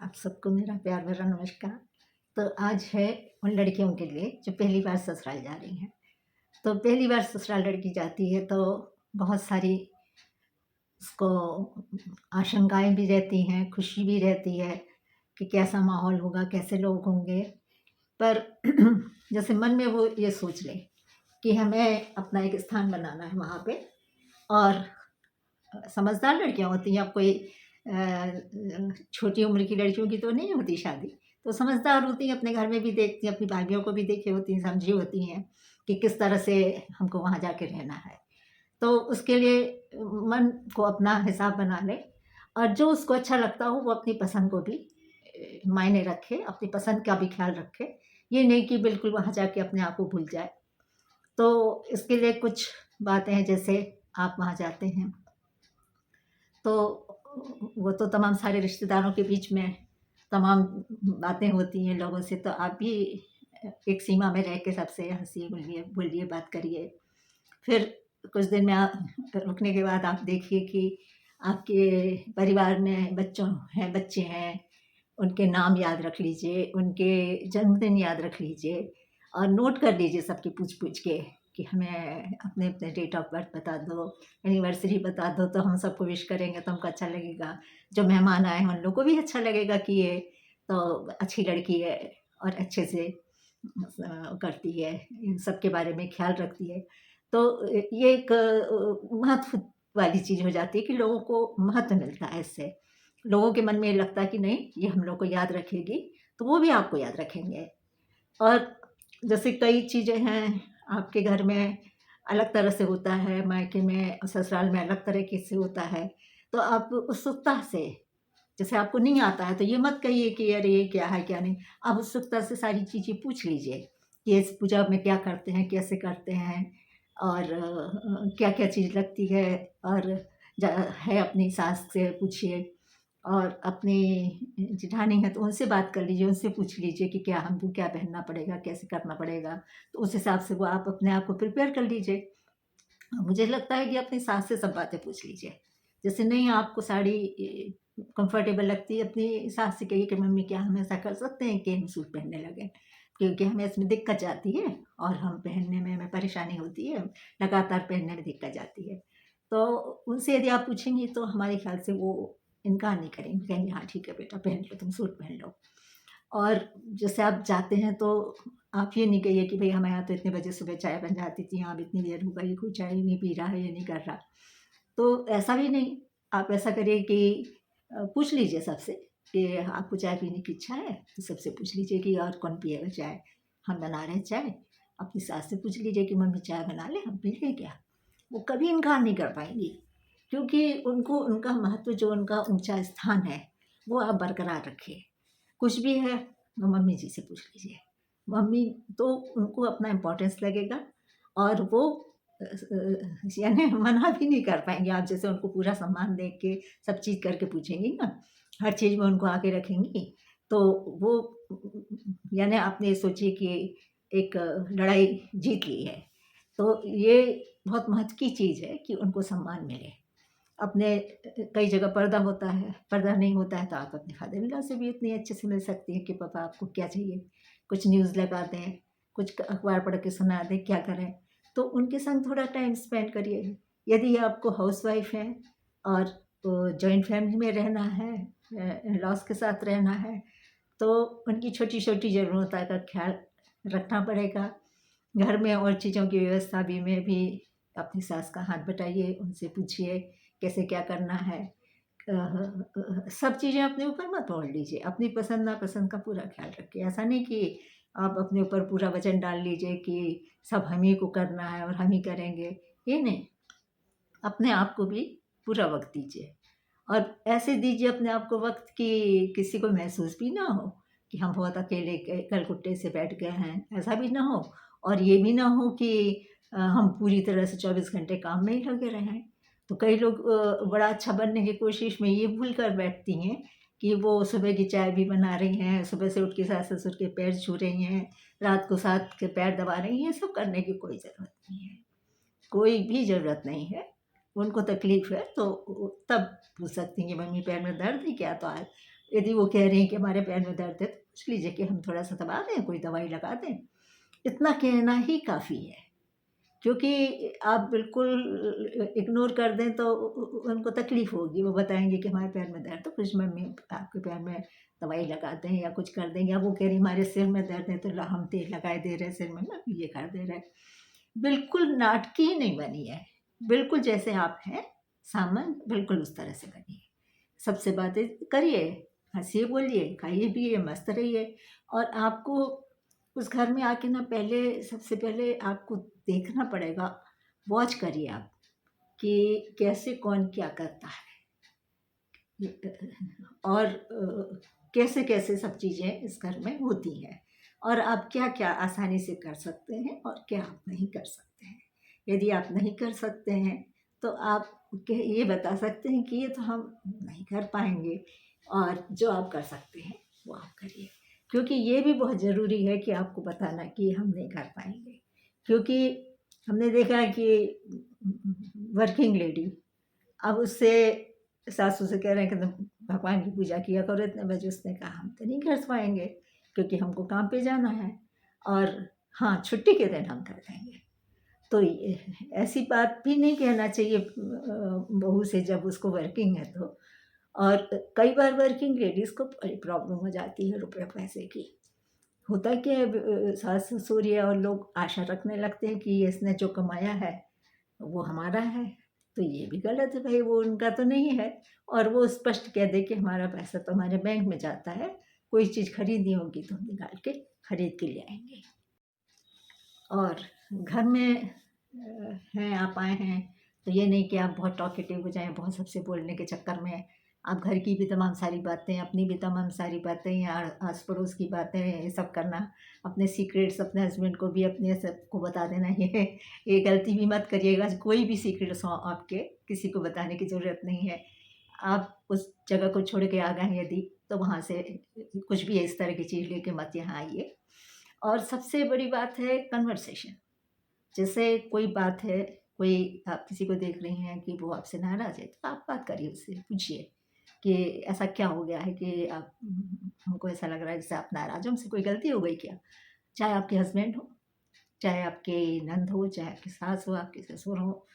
आप सबको मेरा प्यार भरा नमस्कार। तो आज है उन लड़कियों के लिए जो पहली बार ससुराल जा रही हैं। तो पहली बार ससुराल लड़की जाती है तो बहुत सारी उसको आशंकाएँ भी रहती हैं, खुशी भी रहती है कि कैसा माहौल होगा, कैसे लोग होंगे। पर जैसे मन में वो ये सोच ले कि हमें अपना एक स्थान बनाना है वहाँ पे। और समझदार लड़कियाँ होती हैं, अब कोई छोटी उम्र की लड़कियों की तो नहीं होती शादी, तो समझदार होती हैं, अपने घर में भी देखती हैं, अपनी भाभियों को भी देखी होती हैं, समझी होती हैं कि किस तरह से हमको वहाँ जाके रहना है। तो उसके लिए मन को अपना हिसाब बना ले और जो उसको अच्छा लगता हो वो अपनी पसंद को भी मायने रखे, अपनी पसंद का भी ख़्याल रखे। ये नहीं कि बिल्कुल वहाँ जाके अपने आप को भूल जाए। तो इसके लिए कुछ बातें हैं, जैसे आप वहाँ जाते हैं तो वो तो तमाम सारे रिश्तेदारों के बीच में तमाम बातें होती हैं लोगों से, तो आप भी एक सीमा में रह के सबसे हँसिए, बोलिए, बात करिए। फिर कुछ दिन में रुकने के बाद आप देखिए कि आपके परिवार में बच्चे हैं, उनके नाम याद रख लीजिए, उनके जन्मदिन याद रख लीजिए और नोट कर लीजिए सबकी पूछ-पूछ के कि हमें अपने-अपने डेट ऑफ बर्थ बता दो, एनिवर्सरी बता दो, तो हम सबको विश करेंगे तो हमको अच्छा लगेगा। जो मेहमान आए हैं उन लोग को भी अच्छा लगेगा कि ये तो अच्छी लड़की है और अच्छे से करती है, इन सब के बारे में ख़्याल रखती है। तो ये एक महत्व वाली चीज़ हो जाती है कि लोगों को महत्व मिलता है इससे। लोगों के मन में ये लगता है कि नहीं, ये हम लोग को याद रखेगी, तो वो भी आपको याद रखेंगे। और जैसे कई चीज़ें हैं, आपके घर में अलग तरह से होता है, मायके में ससुराल में अलग तरीके से होता है, तो आप उत्सुकता से, जैसे आपको नहीं आता है तो ये मत कहिए कि अरे ये क्या है, क्या नहीं। आप उत्सुकता से सारी चीज़ें पूछ लीजिए कि इस पूजा में क्या करते हैं, कैसे करते हैं और क्या-क्या चीज़ लगती है। और ज है अपनी सास से पूछिए और अपनी जेठानी है तो उनसे बात कर लीजिए, उनसे पूछ लीजिए कि क्या हमको क्या पहनना पड़ेगा, कैसे करना पड़ेगा। तो उस हिसाब से वो आप अपने आप को प्रिपेयर कर लीजिए। मुझे लगता है कि अपनी सास से सब बातें पूछ लीजिए। जैसे नहीं आपको साड़ी कंफर्टेबल लगती है, अपनी सास से कहिए कि मम्मी क्या हम ऐसा कर सकते हैं कि हम सूट पहनने लगें? क्योंकि हमें इसमें दिक्कत जाती है और हम पहनने में हमें परेशानी होती है, लगातार पहनने में दिक्कत जाती है। तो उनसे यदि आप पूछेंगी तो हमारे ख़्याल से वो इनकार नहीं करेंगी, कहेंगे हाँ ठीक है बेटा पहन लो, तुम सूट पहन लो। और जैसे आप जाते हैं तो आप ये नहीं कहिए कि भई हमारे यहाँ तो इतने बजे सुबह चाय बन जाती थी, यहाँ अब इतनी देर हो गई, कोई चाय ही नहीं पी रहा है, ये नहीं कर रहा। तो ऐसा भी नहीं, आप ऐसा करिए कि पूछ लीजिए सबसे कि आपको चाय पीने की इच्छा है? तो सबसे पूछ लीजिए कि और कौन पिएगा चाय? हम बना रहे हैं चाय। अपनी सास से पूछ लीजिए कि मम्मी चाय बना लें, हम पी लें क्या? वो कभी इनकार नहीं कर पाएँगी, क्योंकि उनको उनका महत्व, जो उनका ऊँचा स्थान है, वो आप बरकरार रखिए। कुछ भी है तो मम्मी जी से पूछ लीजिए। मम्मी तो उनको अपना इम्पोर्टेंस लगेगा और वो यानी मना भी नहीं कर पाएँगे। आप जैसे उनको पूरा सम्मान दे के सब चीज़ करके पूछेंगी ना, हर चीज़ में उनको आगे रखेंगी, तो वो यानी आप ये सोचिए कि एक लड़ाई जीत ली है। तो ये बहुत महत्व की चीज़ है कि उनको सम्मान मिले। अपने कई जगह पर्दा होता है, पर्दा नहीं होता है तो आप अपने फादर-इन-लॉ से भी इतने अच्छे से मिल सकती हैं कि पापा आपको क्या चाहिए? कुछ न्यूज़ लगा दें, कुछ अखबार पढ़ के सुना दें, क्या करें? तो उनके संग थोड़ा टाइम स्पेंड करिए। यदि आपको हाउसवाइफ़ हैं और जॉइंट फैमिली में रहना है, इन-लॉज़ के साथ रहना है, तो उनकी छोटी-छोटी ज़रूरतों का ख़्याल रखना पड़ेगा। घर में और चीज़ों की व्यवस्था भी में भी अपनी सास का हाथ बटाइए, उनसे पूछिए कैसे क्या करना है। सब चीज़ें अपने ऊपर मत ओढ़ लीजिए, अपनी पसंद नापसंद का पूरा ख़्याल रखिए। ऐसा नहीं कि आप अपने ऊपर पूरा वज़न डाल लीजिए कि सब हम ही को करना है और हम ही करेंगे, ये नहीं। अपने आप को भी पूरा वक़्त दीजिए और ऐसे दीजिए अपने आप को वक़्त कि किसी को महसूस भी ना हो कि हम बहुत अकेले कलकुट्टे से बैठ गए हैं, ऐसा भी ना हो। और ये भी ना हो कि हम पूरी तरह से 24 घंटे काम में ही लगे रहें। तो कई लोग बड़ा अच्छा बनने की कोशिश में ये भूल कर बैठती हैं कि वो सुबह की चाय भी बना रही हैं, सुबह से उठ के सास-ससुर के पैर छू रही हैं, रात को सास के पैर दबा रही हैं, ये सब करने की कोई ज़रूरत नहीं है। कोई भी ज़रूरत नहीं है। उनको तकलीफ़ है तो तब पूछ सकती हैं कि मम्मी पैर में दर्द है क्या? तो आज यदि वो कह रहे हैं कि हमारे पैर में दर्द है, तो पूछ लीजिए कि हम थोड़ा-सा दबा दें, कोई दवाई लगा दें। इतना कहना ही काफ़ी है, क्योंकि आप बिल्कुल इग्नोर कर दें तो उनको तकलीफ़ होगी। वो बताएँगे कि हमारे पैर में दर्द है, तो कुछ मम्मी आपके पैर में दवाई लगा दें या कुछ कर दें, या वो कह रही हमारे सिर में दर्द है तो हम तेल लगाए दे रहे हैं सिर में ना, ये कर दे रहे हैं। बिल्कुल नाटकी नहीं बनिए, बिल्कुल जैसे आप हैं, सामान्य बिल्कुल उस तरह से बनिए। सबसे बातें करिए, हँसिए, बोलिए, खाइए-पिइए, मस्त रहिए। और आपको उस घर में आके ना पहले, सबसे पहले आपको देखना पड़ेगा, वॉच करिए आप कि कैसे कौन क्या करता है। और कैसे-कैसे सब चीज़ें इस घर में होती हैं, और आप क्या-क्या आसानी से कर सकते हैं और क्या आप नहीं कर सकते हैं। यदि आप नहीं कर सकते हैं, तो आप ये बता सकते हैं कि ये तो हम नहीं कर पाएँगे, और जो आप कर सकते हैं, वो आप करिए। क्योंकि ये भी बहुत ज़रूरी है कि आपको बताना कि हम नहीं कर पाएँगे। क्योंकि हमने देखा है कि वर्किंग लेडी, अब उससे सासू से कह रहे हैं कि तुम भगवान की पूजा किया करो इतने बजे। उसने कहा हम तो नहीं कर पाएँगे, क्योंकि हमको काम पे जाना है, और हाँ, छुट्टी के दिन हम कर देंगे। तो ये ऐसी बात भी नहीं कहना चाहिए बहू से जब उसको वर्किंग है तो। और कई बार वर्किंग लेडीज़ को बड़ी प्रॉब्लम हो जाती है रुपए पैसे की। होता क्या है, सास-ससुर या और लोग आशा रखने लगते हैं कि ये इसने जो कमाया है, वो हमारा है। तो ये भी गलत है भई, वो उनका तो नहीं है। और वो स्पष्ट कह दे कि हमारा पैसा तो हमारे बैंक में जाता है, कोई चीज़ खरीदनी होगी तो हम निकाल के खरीद के ले आएँगे। और घर में हैं, आप आए हैं, तो ये नहीं कि आप बहुत टॉकेटिव हो जाएँ, बहुत सबसे बोलने के चक्कर में आप घर की भी तमाम सारी बातें, अपनी भी तमाम सारी बातें, या आस-पड़ोस की बातें, ये सब करना। अपने सीक्रेट्स अपने हस्बैंड को भी अपने सबको बता देना, ये गलती भी मत करिएगा। कोई भी सीक्रेट्स हों आपके, किसी को बताने की ज़रूरत नहीं है। आप उस जगह को छोड़ के आ गए हैं यदि, तो वहाँ से कुछ भी इस तरह की चीज़ लेके मत यहाँ आइए। और सबसे बड़ी बात है कन्वर्सेशन। जैसे कोई बात है, कोई आप किसी को देख रही हैं कि वो आपसे नाराज़ है, तो आप बात करिए उससे, पूछिए कि ऐसा क्या हो गया है कि आप, हमको ऐसा लग रहा है जैसे आप नाराज़ हो, हमसे कोई गलती हो गई क्या? चाहे आपके हस्बैंड हो, चाहे आपकी नंद हो, चाहे आपकी सास हो, आपके ससुर हो,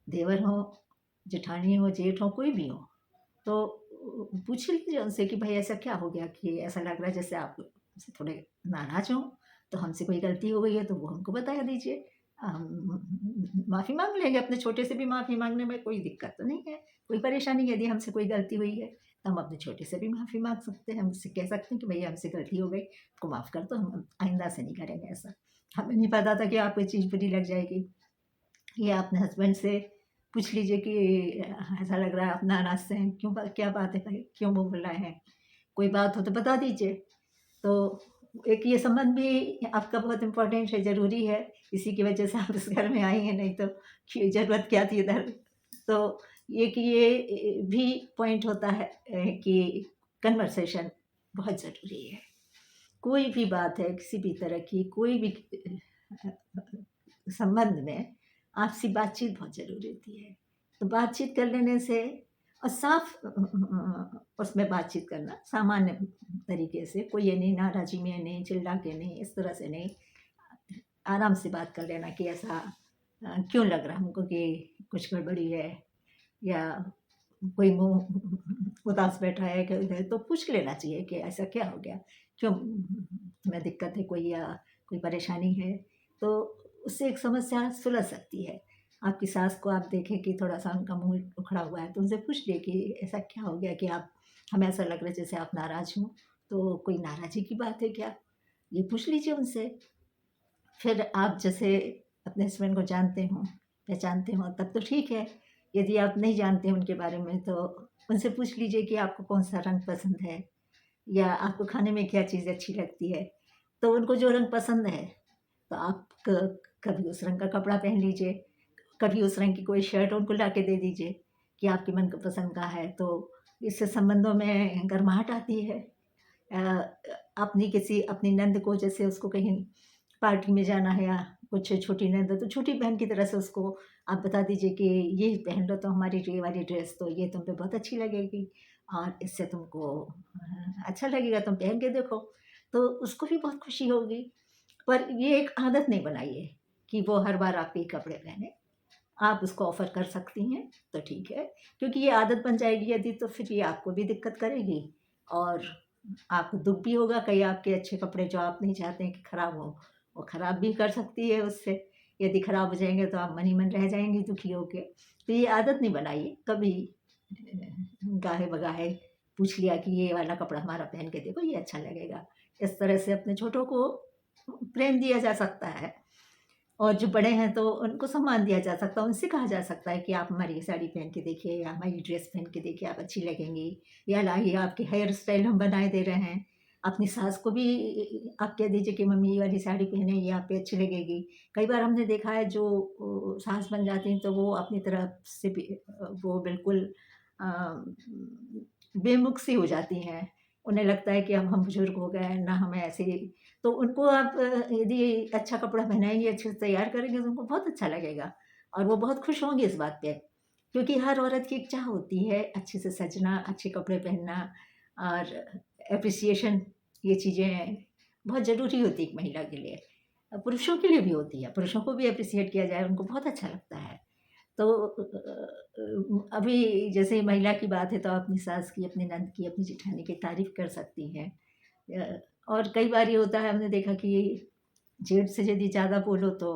देवर हो, जेठानी हो, जेठ हो, कोई भी हो। तो पूछ लीजिए उनसे कि भाई ऐसा क्या हो गया कि ऐसा लग रहा है जैसे आप हमसे थोड़े नाराज़ हों, तो हमसे कोई गलती हो गई है तो वो हमको बता दीजिए। हम माफ़ी माँग लेंगे, अपने छोटे से भी माफ़ी माँगने में कोई दिक्कत तो नहीं है, कोई परेशानी है। यदि हमसे कोई गलती हुई है, तो हम अपने छोटे से भी माफ़ी माँग सकते हैं। हम उससे कह सकते हैं कि भैया हमसे गलती हो गई, हमको माफ़ कर दो, हम आइंदा से नहीं करेंगे ऐसा। हमें नहीं पता था कि आपको ये चीज़ बुरी लग जाएगी। या अपने हस्बैंड से पूछ लीजिए कि ऐसा लग रहा है आप नाराज़ से हैं, क्यों क्या बात है भाई? क्यों मुँह फुलाए हैं? कोई बात हो तो बता दीजिए। तो एक ये संबंध भी आपका बहुत इम्पोर्टेंट है, ज़रूरी है। इसी की वजह से आप इस घर में आई हैं, नहीं तो ज़रूरत क्या थी इधर। तो एक ये भी पॉइंट होता है कि कन्वर्सेशन बहुत ज़रूरी है। कोई भी बात है, किसी भी तरह की कोई भी अ, संबंध में आपसी बातचीत बहुत ज़रूरी होती है। तो बातचीत कर लेने से, और साफ उसमें बातचीत करना सामान्य तरीके से, कोई ये नहीं नाराज़ी में नहीं, चिल्ला के नहीं, इस तरह से नहीं, आराम से बात कर लेना कि ऐसा क्यों लग रहा है हमको कि कुछ गड़बड़ी है, या कोई मुँह उदास बैठा है तो पूछ लेना चाहिए कि ऐसा क्या हो गया? क्यों तुम्हें दिक्कत है कोई, या कोई परेशानी है? तो उससे एक समस्या सुलझ सकती है। आपकी सास को आप देखें कि थोड़ा-सा उनका मुँह उखड़ा हुआ है, तो उनसे पूछ लिए कि ऐसा क्या हो गया कि आप, हमें ऐसा लग रहा है जैसे आप नाराज़ हो, तो कोई नाराज़गी की बात है क्या? ये पूछ लीजिए उनसे। फिर आप जैसे अपने हस्बैंड को जानते हो, पहचानते हो, तब तो ठीक है। यदि आप नहीं जानते हैं उनके बारे में, तो उनसे पूछ लीजिए कि आपको कौन-सा रंग पसंद है, या आपको खाने में क्या चीज़ अच्छी लगती है। तो उनको जो रंग पसंद है, तो आप कभी उस रंग का कपड़ा पहन लीजिए, कभी उस रंग की कोई शर्ट उनको ला के दे दीजिए कि आपके मन को पसंद का है। तो इससे संबंधों में गर्माहट आती है। अपनी किसी अपनी नंद को, जैसे उसको कहीं पार्टी में जाना है, या कुछ छोटी नंद है, तो छोटी बहन की तरह से उसको आप बता दीजिए कि ये पहन लो, तो हमारी ये वाली ड्रेस तो ये तुम पे बहुत अच्छी लगेगी। और इससे तुमको अच्छा लगेगा, तुम पहन के देखो। तो उसको भी बहुत खुशी होगी। पर ये एक आदत नहीं बनाइए कि वो हर बार आपके ही कपड़े पहने। आप उसको ऑफ़र कर सकती हैं तो ठीक है, क्योंकि ये आदत बन जाएगी यदि, तो फिर ये आपको भी दिक्कत करेगी और आपको दुःख भी होगा। कई आपके अच्छे कपड़े जो आप नहीं चाहते हैं कि खराब हो, वो खराब भी कर सकती है उससे। यदि खराब हो जाएँगे तो आप मन ही मन रह जाएँगी दुखी होके। तो ये आदत नहीं बनाइए कभी। गाहे-बगाहे पूछ लिया कि ये वाला कपड़ा हमारा पहन के देखो, ये अच्छा लगेगा। इस तरह से अपने छोटों को प्रेम दिया जा सकता है। और जो बड़े हैं तो उनको सम्मान दिया जा सकता है, उनसे कहा जा सकता है कि आप हमारी ये साड़ी पहन के देखिए या हमारी ड्रेस पहन के देखिए, आप अच्छी लगेंगी। या लाइए आपके हेयर स्टाइल हम बनाए दे रहे हैं। अपनी सास को भी आप कह दीजिए कि मम्मी ये वाली साड़ी पहने, ये आप पे अच्छी लगेगी। कई बार हमने देखा है जो सास बन जाती हैं तो वो अपनी तरफ से भी वो बिल्कुल अ, बेमुख सी हो जाती हैं। उन्हें लगता है कि अब हम बुज़ुर्ग हो गए हैं, ना हमें ऐसे। तो उनको आप यदि अच्छा कपड़ा पहनाएँगे, अच्छे से तैयार करेंगे तो उनको बहुत अच्छा लगेगा और वो बहुत खुश होंगी इस बात पे। क्योंकि हर औरत की इच्छा होती है अच्छे से सजना, अच्छे कपड़े पहनना और एप्रिसिएशन, ये चीज़ें बहुत ज़रूरी होती है एक महिला के लिए। पुरुषों के लिए भी होती है, पुरुषों को भी एप्रिशिएट किया जाए, उनको बहुत अच्छा लगता है। तो अभी जैसे महिला की बात है तो आप अपनी सास की, अपनी नंद की, अपनी जेठानी की तारीफ़ कर सकती हैं। और कई बार ये होता है, हमने देखा कि जेठ से यदि ज़्यादा बोलो तो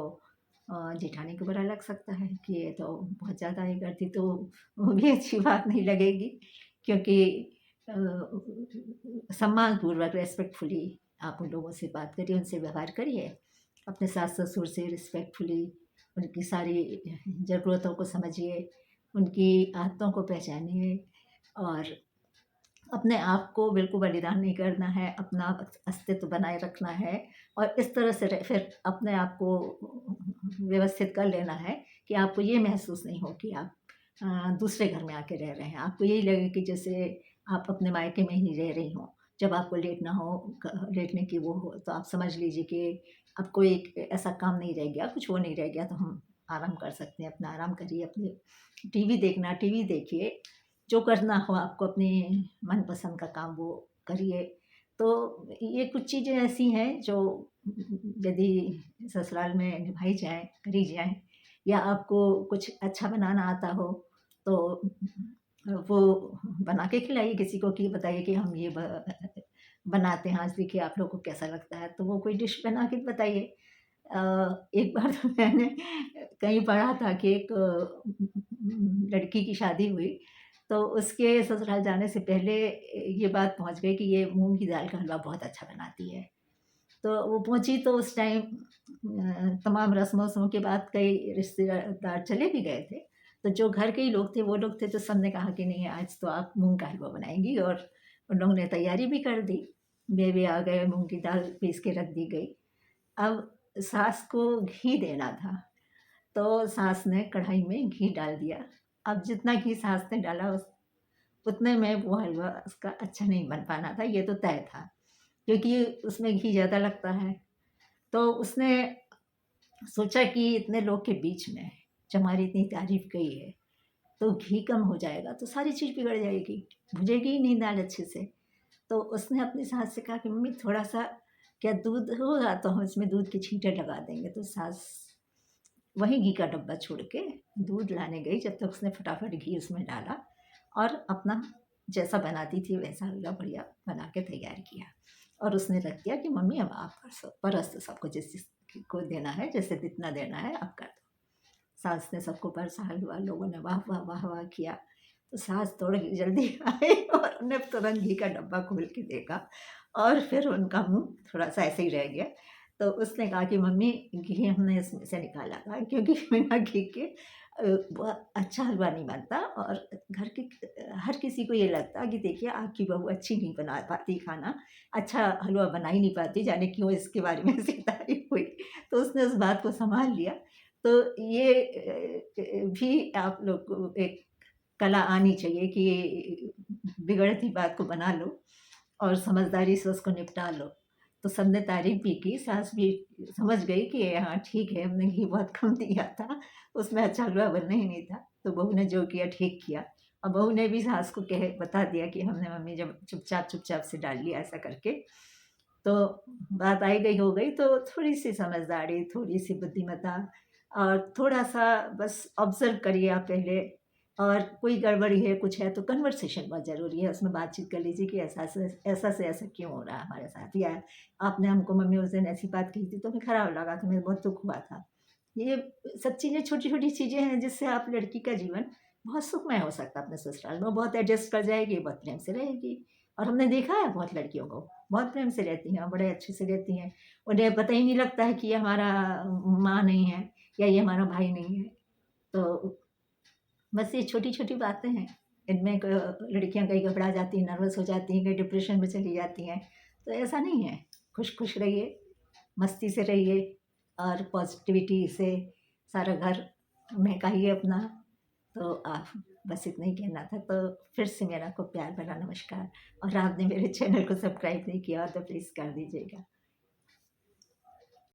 जेठानी को बुरा लग सकता है कि ये तो बहुत ज़्यादा ये करती, तो वो भी अच्छी बात नहीं लगेगी। क्योंकि अ, सम्मानपूर्वक रिस्पेक्टफुली आप उन लोगों से बात करिए, उनसे व्यवहार करिए। अपने सास-ससुर से रिस्पेक्टफुली उनकी सारी ज़रूरतों को समझिए, उनकी आदतों को पहचानिए और अपने आप को बिल्कुल बलिदान नहीं करना है, अपना अस्तित्व बनाए रखना है और इस तरह से फिर अपने आप को व्यवस्थित कर लेना है कि आपको ये महसूस नहीं हो कि आप दूसरे घर में आके रह रहे हैं। आपको यही लगे कि जैसे आप अपने मायके में ही रह रही हों। जब आपको लेटना हो, लेटने की वो हो, तो आप समझ लीजिए कि अब कोई एक ऐसा काम नहीं रह गया, कुछ वो नहीं रह गया, तो हम आराम कर सकते हैं। अपना आराम करिए, अपनी टीवी देखना, टीवी देखिए, जो करना हो आपको अपने मनपसंद का काम वो करिए। तो ये कुछ चीज़ें ऐसी हैं जो यदि ससुराल में निभाई जाएँ, करी जाएँ या आपको कुछ अच्छा बनाना आता हो तो वो बना के खिलाइए किसी को कि बताइए कि हम ये बनाते हैं, आज देखिए आप लोगों को कैसा लगता है? तो वो कोई डिश बना के बताइए। एक बार तो मैंने कहीं पढ़ा था कि एक लड़की की शादी हुई, तो उसके ससुराल जाने से पहले ये बात पहुँच गई कि ये मूँग की दाल का हलवा बहुत अच्छा बनाती है। तो वो पहुँची तो उस टाइम तमाम रस्म-वस्मों के बाद कई रिश्तेदार चले भी गए थे। तो जो घर के ही लोग थे, वो लोग थे, तो सबने कहा कि नहीं, आज तो आप मूँग का हलवा बनाएँगी और उन लोगों ने तैयारी भी कर दी। मेवे आ गए, मूँग की दाल पीस के रख दी गई। अब सास को घी देना था, तो सास ने कढ़ाई में घी डाल दिया। अब जितना घी सास ने डाला उतने में वो हलवा उसका अच्छा नहीं बन पाना था, ये तो तय था। क्योंकि उसमें घी ज़्यादा लगता है। तो उसने सोचा कि इतने लोग के बीच में जब हमारी इतनी तारीफ़ की है, तो घी कम हो जाएगा तो सारी चीज़ बिगड़ जाएगी, भुनेगी ही नहीं दाल अच्छे से। तो उसने अपनी सास से कहा कि मम्मी थोड़ा-सा क्या दूध होगा तो हम इसमें दूध के छींटे लगा देंगे। तो सास वहीं घी का डब्बा छोड़ के दूध लाने गई, जब तक उसने फटाफट घी उसमें डाला और अपना जैसा बनाती थी वैसा हलवा बढ़िया बना के तैयार किया और उसने रख दिया कि मम्मी अब आप परस दो सबको, जिसको देना है, जैसे जितना देना है आप कर दो। सास ने सबको परसा हलवा, लोगों ने वाह वाह वाह वाह किया। तो सास थोड़ी जल्दी आई और उन्हें तुरंत घी का डब्बा खोल के देखा और फिर उनका मुंह थोड़ा सा ऐसे ही रह गया। तो उसने कहा कि मम्मी घी हमने इसमें से निकाला था, क्योंकि बिना घी के बहुत अच्छा हलवा नहीं बनता और घर के हर किसी को ये लगता कि देखिए आपकी बहू अच्छी नहीं बना पाती खाना, अच्छा हलवा बना ही नहीं पाती, जाने क्यों इसके बारे में ऐसी तारीफ हुई। तो उसने उस बात को संभाल लिया। तो ये भी आप लोग को एक कला आनी चाहिए कि बिगड़ती बात को बना लो और समझदारी से उसको निपटा लो। तो सबने तारीफ़ भी की, सास भी समझ गई कि हाँ ठीक है, हमने घी बहुत कम दिया था, उसमें अच्छा हलवा बनना ही नहीं था। तो बहू ने जो किया ठीक किया और बहू ने भी सास को कह बता दिया कि हमने मम्मी जब चुपचाप से डाल लिया ऐसा करके। तो बात आई गई हो गई, तो थोड़ी-सी समझदारी, थोड़ी-सी बुद्धिमत्ता और थोड़ा-सा बस ऑब्ज़र्व करिए आप पहले। और कोई गड़बड़ी है, कुछ है तो कन्वर्सेशन बहुत ज़रूरी है, उसमें बातचीत कर लीजिए कि ऐसा से ऐसा क्यों हो रहा है हमारे साथ, या आपने हमको मम्मी उस दिन ऐसी बात कही थी तो हमें खराब लगा, तो हमें बहुत दुःख हुआ था। ये सब चीज़ें छोटी-छोटी चीज़ें हैं जिससे आप लड़की का जीवन बहुत सुखमय हो सकता है अपने ससुराल में। वो बहुत एडजस्ट कर जाएगी, बहुत प्रेम से रहेगी। और हमने देखा है बहुत लड़कियों को, बहुत प्रेम से रहती हैं और बड़े अच्छे से रहती हैं। उन्हें पता ही नहीं लगता है कि ये हमारा माँ नहीं है या ये हमारा भाई नहीं है। तो बस ये छोटी-छोटी बातें हैं। इनमें लड़कियाँ कहीं घबरा जाती हैं, नर्वस हो जाती हैं, कहीं डिप्रेशन में चली जाती हैं। तो ऐसा नहीं है, खुश-खुश रहिए, मस्ती से रहिए और पॉज़िटिविटी से सारा घर महकाइए अपना। तो आप, बस इतना ही कहना था। तो फिर से मेरा खूब प्यार भरा नमस्कार। और आपने मेरे चैनल को सब्सक्राइब नहीं किया हो तो प्लीज़ कर दीजिएगा।